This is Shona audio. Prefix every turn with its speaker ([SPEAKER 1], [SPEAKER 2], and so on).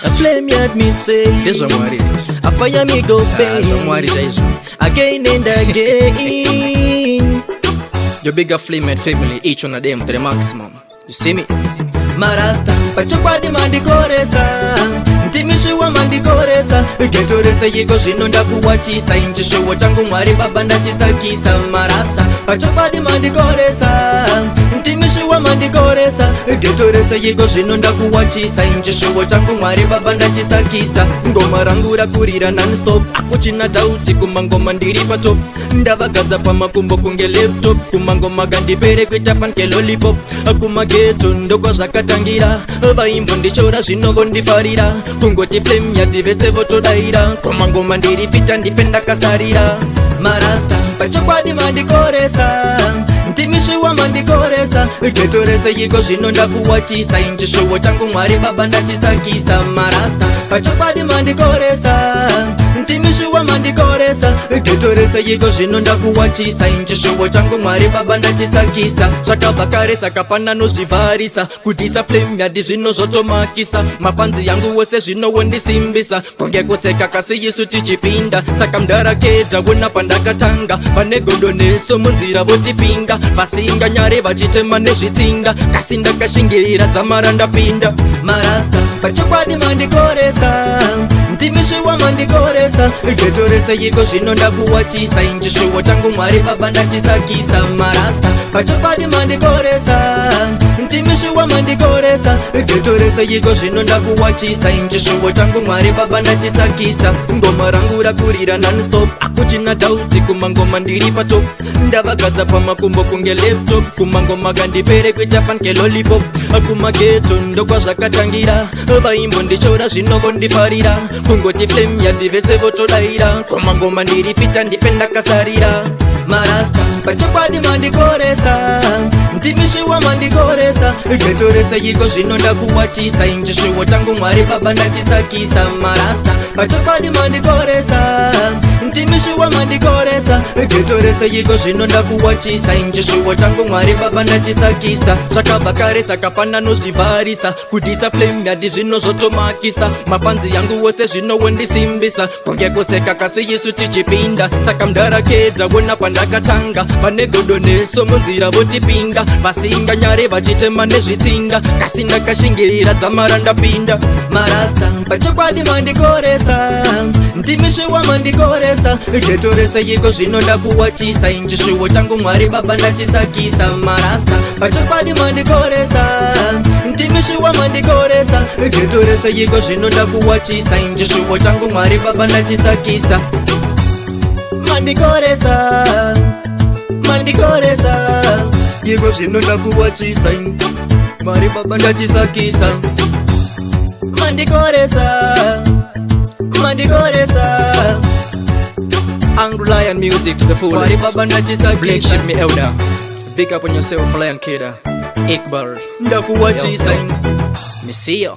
[SPEAKER 1] A flame yard me say
[SPEAKER 2] Deja mwari
[SPEAKER 1] a fire me go pain
[SPEAKER 2] mwari jaizo
[SPEAKER 1] again and again.
[SPEAKER 2] Your bigger flame and family, each one of them to the maximum. You see me?
[SPEAKER 1] Marasta pachokwa di mandikoresa ntimishiwa mandikoresa getoresa yiko zvino ndakuwachisa inchishowo changu mwari baba ndachisakisa. Marasta pachokwa di mandikoresa ntimishiwa mandikoresa getoresa yiko zvino ndakuwachisa inchishowo changu mwari baba ndachisakisa. Ngoma rangu rakurira non-stop akuchina tauti kumangoma ndiri patop ndavagadza pamakumbo kunge laptop kumangoma kandipere kuita panke lollipop kumageto ndoko zvakatangira vaimbo ndichora zvinovo ndifarira kungoti flame yard vese votodaira kumangoma ndiri fita ndife ndakasarira. Marasta pachokwadi mandikoresa ntimishiwa mandikoresa getorese yiko zvino ndakuwachisa inchishowo changu mwari baba ndachisakisa. Marasta pachokwadi mandikoresa ntimishiwa mandikoresa getorese yiko zvino ndakuwachisa inchishowo changu mwari baba ndachisakisa. Zvakabva kare saka pana nozvivharisa kudhisa flame yard zvino zvotomakisa mafanzi yangu wose zvinowo ndisimbisa kunge kuseka kasi isu tichipinda saka mudharakedha wona pandakatanga pane godo neso munzira votipinga vasinga nyare vachitema nezvitsinga kasi ndakashingirira dzamara ndapinda. Marasta pachokwadi mandikoresa ntimishiwa mandikoresa getorese yiko zvino ndakuwachisa inchishowo changu mwari baba ndachisakisa. Marasta pachokwadi mandikoresa ntimishiwa mandikoresa getorese yiko zvino ndakuwachisa inchishowo changu mwari baba ndachisakisa. Ngoma rangu rakurira non-stop akuchina tauti kumangoma ndiri patop ndavagadza pamakumbo kunge laptop kumangoma kandipere kuita panke lollipop kumageto ndokwa zvakatangira vaimbo ndichora zvinovo ndifarira kungoti flame yard vese votodaira kumangoma ndiri fita ndife ndakasarira. Marasta pachokwadi mandikoresa ntimishiwa mandikoresa getorese yiko zvino ndakuwachisa inchishowo changu mwari baba ndachisakisa. Marasta pachokwadi mandikoresa ntimishiwa mandikoresa getorese yiko zvino ndakuwachisa inchishowo changu mwari baba ndachisakisa. Zvakabva kare saka pana nozvivharisa kudhisa flame yard zvino zvotomakisa mafanzi yangu wose zvinowo ndisimbisa kunge kuseka kasi isu tichipinda saka mudharakedha wona pandakatanga pane godo neso munzira votipinga vasinga nyare vachitema nezvitsinga kasi ndakashingirira dzamara ndapinda. Marasta pachokwadi mandikoresa ntimishiwa mandikoresa getorese yiko zvino ndakuwachisa inchishowo changu mwari baba ndachisakisa. Marasta pachokwadi mandikoresa ntimishiwa mandikoresa getorese yiko zvino ndakuwachisa inchishowo changu mwari baba ndachisakisa. Mandikoresa mandikoresa yiko zvino ndakuwachisa mwari baba ndachisakisa. Mandikoresa mandikoresa
[SPEAKER 2] Angry Lion music to the fullest.
[SPEAKER 1] mwari baba ndachisakisa.
[SPEAKER 2] Blake ship me elder. Big up on yourself, Lion Kid. Iqbal.
[SPEAKER 1] Ndakuwachisa
[SPEAKER 2] Me see ya.